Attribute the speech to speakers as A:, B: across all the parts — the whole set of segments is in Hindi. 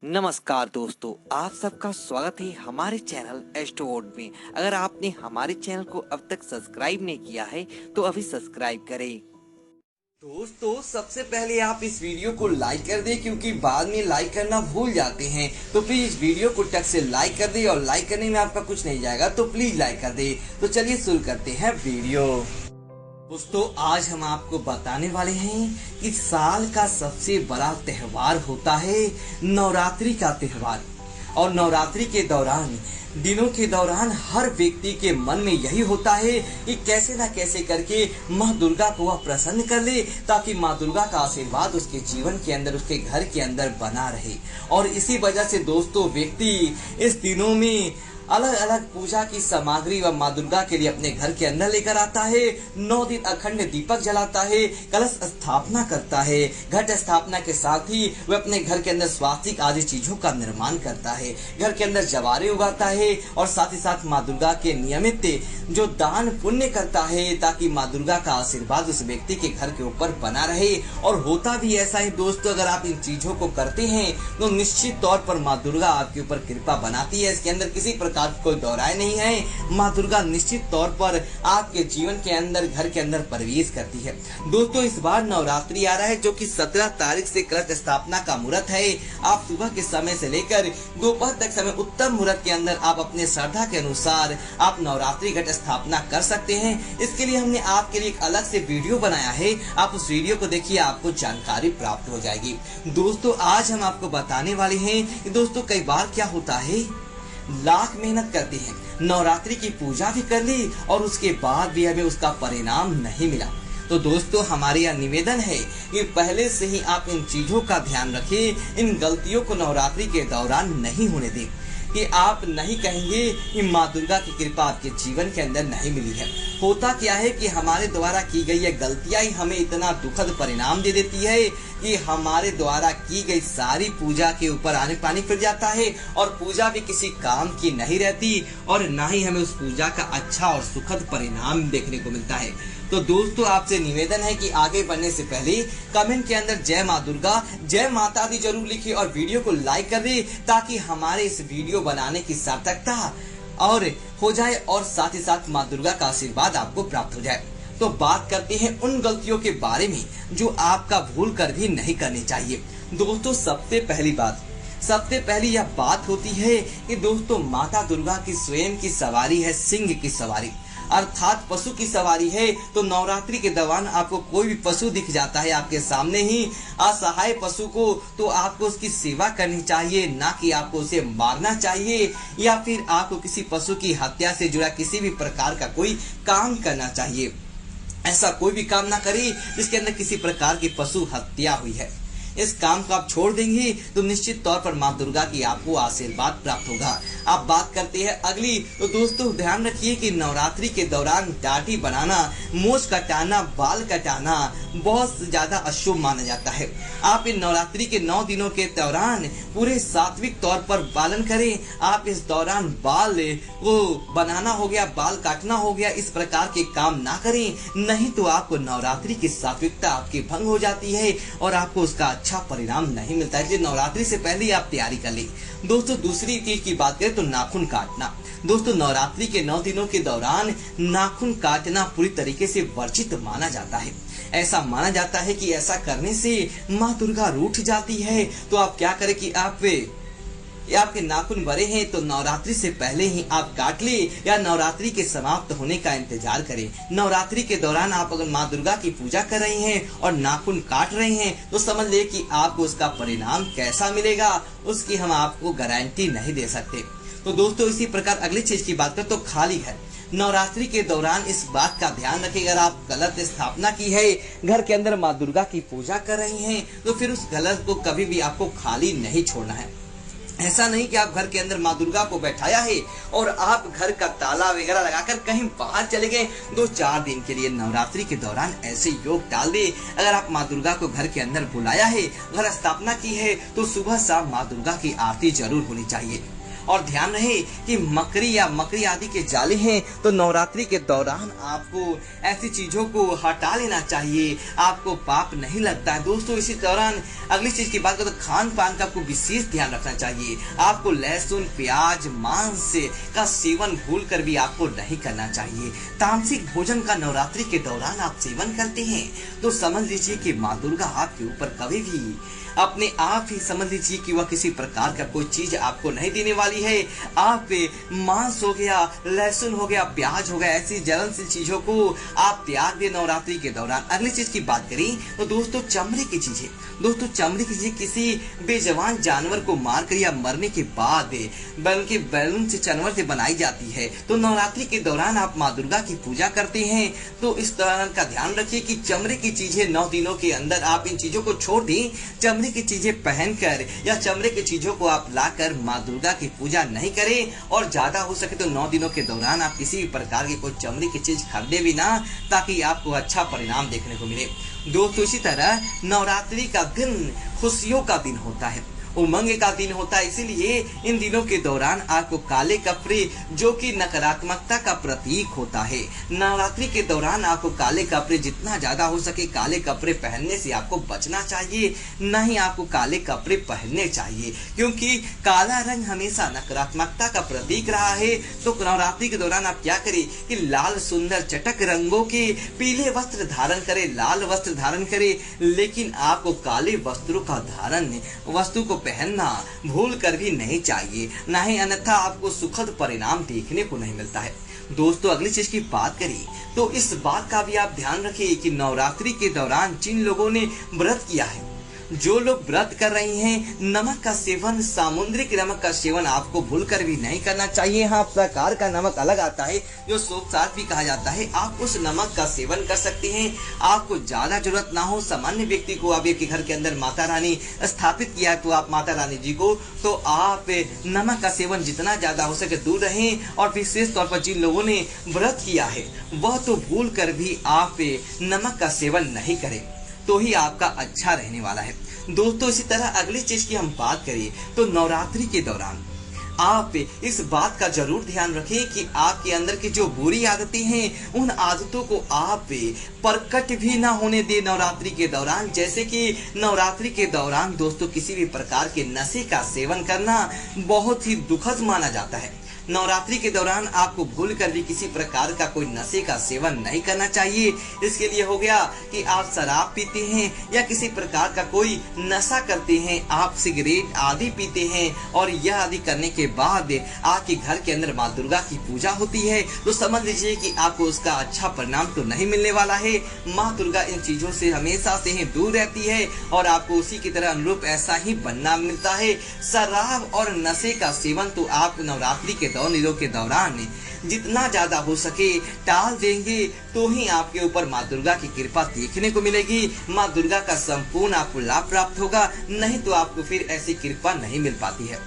A: नमस्कार दोस्तों, आप सबका स्वागत है हमारे चैनल एस्ट्रोवर्ड में। अगर आपने हमारे चैनल को अब तक सब्सक्राइब नहीं किया है तो अभी सब्सक्राइब करें।
B: दोस्तों सबसे पहले आप इस वीडियो को लाइक कर दें, क्योंकि बाद में लाइक करना भूल जाते हैं। तो प्लीज वीडियो को टक से लाइक कर दें, और लाइक करने में आपका कुछ नहीं जाएगा, तो प्लीज लाइक कर दें। तो चलिए शुरू करते हैं वीडियो। दोस्तों आज हम आपको बताने वाले हैं कि साल का सबसे बड़ा त्योहार होता है नवरात्रि का त्योहार। और नवरात्रि के दौरान दिनों के दौरान हर व्यक्ति के मन में यही होता है कि कैसे ना कैसे करके माँ दुर्गा को वह प्रसन्न कर ले, ताकि माँ दुर्गा का आशीर्वाद उसके जीवन के अंदर, उसके घर के अंदर बना रहे। और इसी वजह से दोस्तों व्यक्ति इस दिनों में अलग अलग पूजा की सामग्री व माँ दुर्गा के लिए अपने घर के अंदर लेकर आता है। 9 दिन अखंड दीपक जलाता है, कलश स्थापना करता है। घट स्थापना के साथ ही वह अपने घर के अंदर स्वास्तिक आदि चीजों का निर्माण करता है, घर के अंदर जवारे उगाता है, और साथ ही साथ माँ दुर्गा के नियमित जो दान पुण्य करता है, ताकि माँ दुर्गा का आशीर्वाद उस व्यक्ति के घर के ऊपर बना रहे। और होता भी ऐसा है दोस्तों, अगर आप इन चीजों को करते हैं तो निश्चित तौर पर माँ दुर्गा आपके ऊपर कृपा बनाती है। इसके अंदर किसी प्रकार कोई दोहराए नहीं है। माँ दुर्गा निश्चित तौर पर आपके जीवन के अंदर, घर के अंदर प्रवेश करती है। दोस्तों इस बार नवरात्रि आ रहा है, जो कि 17 तारीख से कलश स्थापना का मुहूर्त है। आप सुबह के समय से लेकर दोपहर तक समय उत्तम मुहूर्त के अंदर आप अपने श्रद्धा के अनुसार आप नवरात्रि घट स्थापना कर सकते हैं। इसके लिए हमने आपके लिए एक अलग से वीडियो बनाया है, आप उस वीडियो को देखिए, आपको जानकारी प्राप्त हो जाएगी। दोस्तों आज हम आपको बताने वाले हैं कि दोस्तों कई बार क्या होता है, लाख मेहनत करते हैं, नवरात्रि की पूजा भी कर ली और उसके बाद भी हमें उसका परिणाम नहीं मिला। तो दोस्तों हमारे यहाँ निवेदन है कि पहले से ही आप इन चीजों का ध्यान रखें, इन गलतियों को नवरात्रि के दौरान नहीं होने दें, कि आप नहीं कहेंगे कि माँ दुर्गा की कृपा आपके जीवन के अंदर नहीं मिली है। होता क्या है कि हमारे द्वारा की गई ये गलतियां ही हमें इतना दुखद परिणाम दे देती है कि हमारे द्वारा की गई सारी पूजा के ऊपर आने पानी फिर जाता है, और पूजा भी किसी काम की नहीं रहती, और ना ही हमें उस पूजा का अच्छा और सुखद परिणाम देखने को मिलता है। तो दोस्तों आपसे निवेदन है कि आगे बढ़ने से पहले कमेंट के अंदर जय माँ दुर्गा, जय माता दी जरूर लिखिए, और वीडियो को लाइक कर दे, ताकि हमारे इस वीडियो बनाने की सार्थकता और हो जाए, और साथ ही साथ माँ दुर्गा का आशीर्वाद आपको प्राप्त हो जाए। तो बात करते हैं उन गलतियों के बारे में जो आपका भूल कर भी नहीं करनी चाहिए। दोस्तों सबसे पहली यह बात होती है कि दोस्तों माता दुर्गा की स्वयं की सवारी है सिंह की सवारी, अर्थात पशु की सवारी है। तो नवरात्रि के दौरान आपको कोई भी पशु दिख जाता है आपके सामने ही, असहाय पशु को, तो आपको उसकी सेवा करनी चाहिए, ना कि आपको उसे मारना चाहिए, या फिर आपको किसी पशु की हत्या से जुड़ा किसी भी प्रकार का कोई काम करना चाहिए। ऐसा कोई भी काम ना करें जिसके अंदर किसी प्रकार की पशु हत्या हुई है। इस काम को आप छोड़ देंगे तो निश्चित तौर पर माँ दुर्गा की आपको आशीर्वाद प्राप्त होगा। आप बात करते हैं अगली, तो दोस्तों ध्यान रखिए कि नवरात्रि के दौरान दाढ़ी बनाना, मूंछ कटाना, बाल कटाना बहुत ज्यादा अशुभ माना जाता है। आप इन नवरात्रि के 9 दिनों के दौरान पूरे सात्विक तौर पर पालन करें। आप इस दौरान बाल को बनाना हो गया, बाल काटना हो गया, इस प्रकार के काम ना करें, नहीं तो आपको नवरात्रि की सात्विकता आपकी भंग हो जाती है और आपको उसका अच्छा परिणाम नहीं मिलता है। इसलिए नवरात्रि से पहले ही आप तैयारी कर ली। दोस्तों दूसरी चीज की बात करें तो नाखून काटना। दोस्तों नवरात्रि के 9 दिनों के दौरान नाखून काटना पूरी तरीके से वर्जित माना जाता है। ऐसा माना जाता है कि ऐसा करने से माँ दुर्गा रूठ जाती है। तो आप क्या करें कि आपके नाखून बड़े हैं तो नवरात्रि से पहले ही आप काट ले, या नवरात्रि के समाप्त होने का इंतजार करें। नवरात्रि के दौरान आप अगर माँ दुर्गा की पूजा कर रही हैं और नाखून काट रही हैं तो समझ ले कि आपको उसका परिणाम कैसा मिलेगा, उसकी हम आपको गारंटी नहीं दे सकते। तो दोस्तों इसी प्रकार अगली चीज की बात करें तो खाली घर। नवरात्रि के दौरान इस बात का ध्यान रखें, अगर आप गलत स्थापना की है, घर के अंदर माँ दुर्गा की पूजा कर रही हैं, तो फिर उस गलत को कभी भी आपको खाली नहीं छोड़ना है। ऐसा नहीं कि आप घर के अंदर माँ दुर्गा को बैठाया है और आप घर का ताला वगैरह लगाकर कहीं बाहर चले गए 2-4 दिन के लिए। नवरात्रि के दौरान ऐसे योग डाल दे। अगर आप माँ दुर्गा को घर के अंदर बुलाया है, घर स्थापना की है, तो सुबह शाम माँ दुर्गा की आरती जरूर होनी चाहिए। और ध्यान रहे कि मकड़ी या मकड़ी आदि के जाले हैं तो नवरात्रि के दौरान आपको ऐसी चीजों को हटा लेना चाहिए, आपको पाप नहीं लगता है। दोस्तों इसी दौरान अगली चीज की बात करें तो खान पान का आपको विशेष ध्यान रखना चाहिए। आपको लहसुन, प्याज, मांस का सेवन भूल कर भी आपको नहीं करना चाहिए। तामसिक भोजन का नवरात्रि के दौरान आप सेवन करते हैं तो समझ लीजिए कि माँ दुर्गा आपके ऊपर कभी भी अपने आप ही समझ लीजिए कि वह किसी प्रकार का कोई चीज आपको नहीं देने वाली है। आप मांस हो गया, लहसुन हो गया, प्याज हो गया, ऐसी जलनशील चीजों को आप त्याग दे नवरात्रि के दौरान। अगली चीज की बात करें तो दोस्तों चमड़े की चीजें, दोस्तों चमड़े की चीजें किसी बेजवान जानवर को मारकर या मरने के बाद बल्कि बैलून से जानवर से बनाई जाती है। तो नवरात्रि के दौरान आप माँ दुर्गा की पूजा करते हैं तो इस दौरान का ध्यान रखिए कि चमड़े की चीजें 9 दिनों के अंदर आप इन चीजों को छोड़ दें। चमड़े की चीजें पहनकर या चमड़े की चीजों को आप लाकर माँ दुर्गा की पूजा नहीं करें और ज्यादा हो सके तो 9 दिनों के दौरान आप किसी भी प्रकार की कोई चमड़े की चीज खरीदे भी ना, ताकि आपको अच्छा परिणाम देखने को मिले। दोस्तों इसी तरह नवरात्रि का दिन खुशियों का दिन होता है, उमंग का दिन होता है, इसीलिए इन दिनों के दौरान आपको काले कपड़े जो कि नकारात्मकता का प्रतीक होता है, नवरात्रि के दौरान आपको काले कपड़े जितना ज्यादा हो सके काले कपड़े पहनने से आपको बचना चाहिए, न ही आपको काले कपड़े पहनने चाहिए, क्योंकि काला रंग हमेशा नकारात्मकता का प्रतीक रहा है। तो नवरात्रि के दौरान आप क्या करें कि लाल सुंदर चटक रंगों के पीले वस्त्र धारण करें, लाल वस्त्र धारण करें, लेकिन आपको काले वस्त्रों का धारण वस्तु को पहनना भूल कर भी नहीं चाहिए, ना ही अन्यथा आपको सुखद परिणाम देखने को नहीं मिलता है। दोस्तों अगली चीज की बात करें तो इस बात का भी आप ध्यान रखिए कि नवरात्रि के दौरान जिन लोगों ने व्रत किया है, जो लोग व्रत कर रहे हैं, नमक का सेवन, सामुद्रिक नमक का सेवन आपको भूलकर भी नहीं करना चाहिए। हाँ प्रकार का नमक अलग आता है जो सोपसार भी कहा जाता है, आप उस नमक का सेवन कर सकते हैं। आपको ज्यादा जरूरत ना हो, सामान्य व्यक्ति को आप आपके घर के अंदर माता रानी स्थापित किया तो आप माता रानी जी को, तो आप नमक का सेवन जितना ज्यादा हो सके दूर रहें। और विशेष तौर पर जिन लोगों ने व्रत किया है वह तो भूल कर भी आप नमक का सेवन नहीं करें तो ही आपका अच्छा रहने वाला है। दोस्तों इसी तरह अगली चीज की हम बात करें तो नवरात्रि के दौरान आप इस बात का जरूर ध्यान रखें कि आपके अंदर की जो बुरी आदतें हैं उन आदतों को आप प्रकट भी ना होने दे नवरात्रि के दौरान। जैसे कि नवरात्रि के दौरान दोस्तों किसी भी प्रकार के नशे का सेवन करना बहुत ही दुखद माना जाता है। नवरात्रि के दौरान आपको भूल कर भी किसी प्रकार का कोई नशे का सेवन नहीं करना चाहिए। इसके लिए हो गया कि आप शराब पीते हैं या किसी प्रकार का कोई नशा करते हैं, आप सिगरेट आदि पीते हैं और यह आदि करने के बाद आपके घर के अंदर माँ दुर्गा की पूजा होती है तो समझ लीजिए कि आपको उसका अच्छा परिणाम तो नहीं मिलने वाला है। माँ दुर्गा इन चीजों से हमेशा से ही दूर रहती है और आपको उसी की तरह अनुरूप ऐसा ही बनना मिलता है। शराब और नशे का सेवन तो आप नवरात्रि के दिनों के दौरान जितना ज्यादा हो सके टाल देंगे तो ही आपके ऊपर माँ दुर्गा की कृपा देखने को मिलेगी, माँ दुर्गा का संपूर्ण आपको लाभ प्राप्त होगा, नहीं तो आपको फिर ऐसी कृपा नहीं मिल पाती है।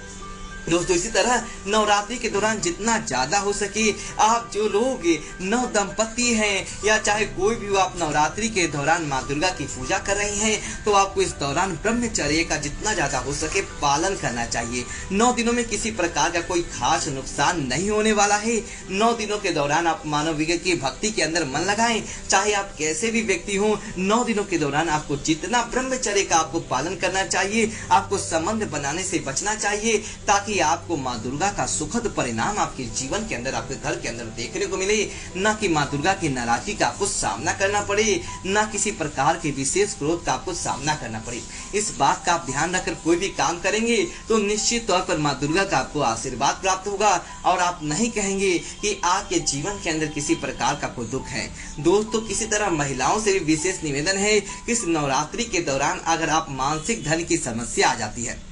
B: दोस्तों इसी तरह नवरात्रि के दौरान जितना ज्यादा हो सके आप जो लोग नव दंपति हैं या चाहे कोई भी हो, आप नवरात्रि के दौरान माँ दुर्गा की पूजा कर रहे हैं तो आपको इस दौरान ब्रह्मचर्य का जितना ज्यादा हो सके पालन करना चाहिए। 9 दिनों में किसी प्रकार का कोई खास नुकसान नहीं होने वाला है। 9 दिनों के दौरान आप मानव विज्ञान की भक्ति के अंदर मन लगाएं, चाहे आप कैसे भी व्यक्ति हो। 9 दिनों के दौरान आपको जितना ब्रह्मचर्य का आपको पालन करना चाहिए, आपको संबंध बनाने से बचना चाहिए ताकि आपको माँ दुर्गा का सुखद परिणाम आपके जीवन के अंदर, आपके घर के अंदर देखने को मिले, न कि माँ दुर्गा की नाराजगी का आपको सामना करना पड़े, न किसी प्रकार के विशेष क्रोध का आपको सामना करना पड़े। इस बात का आप ध्यान रखकर कोई भी काम करेंगे तो निश्चित तौर पर माँ दुर्गा का आपको आशीर्वाद प्राप्त होगा और आप नहीं कहेंगे कि आपके जीवन के अंदर किसी प्रकार का कोई दुख है। दोस्तों किसी तरह महिलाओं से भी विशेष निवेदन है कि इस नवरात्रि के दौरान अगर आप मानसिक धन की समस्या आ जाती है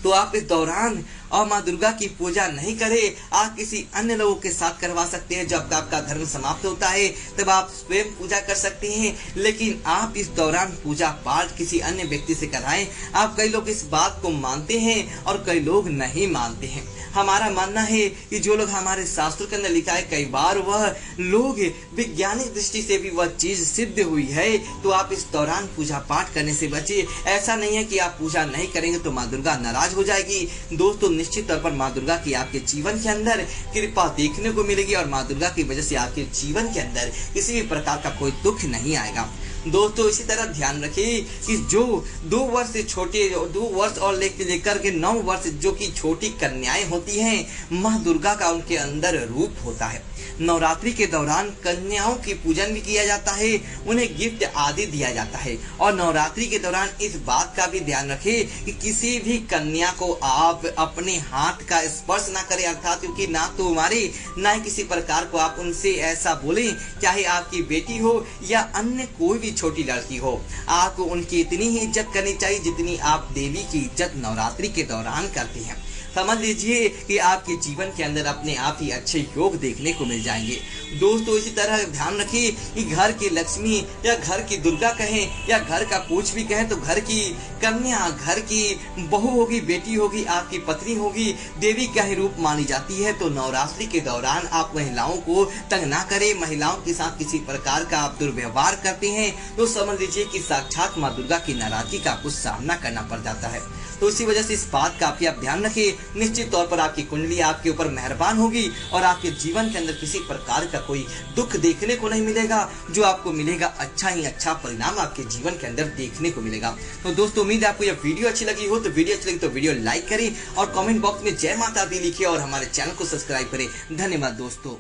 B: तो आप इस दौरान और माँ दुर्गा की पूजा नहीं करें, आप किसी अन्य लोगों के साथ करवा सकते हैं। जब आपका धर्म समाप्त होता है तब आप स्वयं पूजा कर सकते हैं, लेकिन आप इस दौरान पूजा पाठ किसी अन्य व्यक्ति से कराएं। आप कई लोग इस बात को मानते हैं और कई लोग नहीं मानते हैं। हमारा मानना है कि जो लोग हमारे शास्त्रों के अंदर लिखा है कई बार वह लोग वैज्ञानिक दृष्टि से भी वह चीज सिद्ध हुई है, तो आप इस दौरान पूजा पाठ करने से बचे। ऐसा नहीं है कि आप पूजा नहीं करेंगे तो माँ दुर्गा नाराज हो जाएगी। दोस्तों निश्चित तौर पर माँ दुर्गा की आपके जीवन के अंदर कृपा देखने को मिलेगी और माँ दुर्गा की वजह से आपके जीवन के अंदर किसी भी प्रकार का कोई दुख नहीं आएगा। दोस्तों इसी तरह ध्यान रखिए कि जो 2 वर्ष से छोटे 2 वर्ष और लेकर के 9 वर्ष जो कि छोटी कन्याएं होती हैं, माँ दुर्गा का उनके अंदर रूप होता है। नवरात्रि के दौरान कन्याओं की पूजन भी किया जाता है, उन्हें गिफ्ट आदि दिया जाता है। और नवरात्रि के दौरान इस बात का भी ध्यान रखें कि किसी भी कन्या को आप अपने हाथ का स्पर्श ना करें, अर्थात क्योंकि ना तो मारे ना ही किसी प्रकार को आप उनसे ऐसा बोलें, चाहे आपकी बेटी हो या अन्य कोई भी छोटी लड़की हो। आपको उनकी इतनी ही इज्जत करनी चाहिए जितनी आप देवी की इज्जत नवरात्रि के दौरान करते हैं। समझ लीजिए कि आपके जीवन के अंदर अपने आप ही अच्छे योग देखने को मिल जाएंगे। दोस्तों इसी तरह ध्यान रखिए कि घर की लक्ष्मी या घर की दुर्गा कहें या घर का कुछ भी कहें, तो घर की कन्या, घर की बहू होगी, बेटी होगी, आपकी पत्नी होगी, देवी का ही रूप मानी जाती है। तो नवरात्रि के दौरान आप महिलाओं को तंग ना करें, महिलाओं के साथ किसी प्रकार का आप दुर्व्यवहार करते हैं तो समझ लीजिए कि साक्षात माँ दुर्गा की नाराजगी का आपको सामना करना पड़ जाता है। तो इसी वजह से इस बात का आप ध्यान रखिए, निश्चित तौर पर आपकी कुंडली आपके ऊपर मेहरबान होगी और आपके जीवन के अंदर किसी प्रकार का कोई दुख देखने को नहीं मिलेगा। जो आपको मिलेगा अच्छा ही अच्छा परिणाम आपके जीवन के अंदर देखने को मिलेगा। तो दोस्तों उम्मीद है आपको यह वीडियो अच्छी लगी हो, तो वीडियो अच्छी लगी तो वीडियो लाइक करें और कमेंट बॉक्स में जय माता दी लिखिए और हमारे चैनल को सब्सक्राइब करें। धन्यवाद दोस्तों।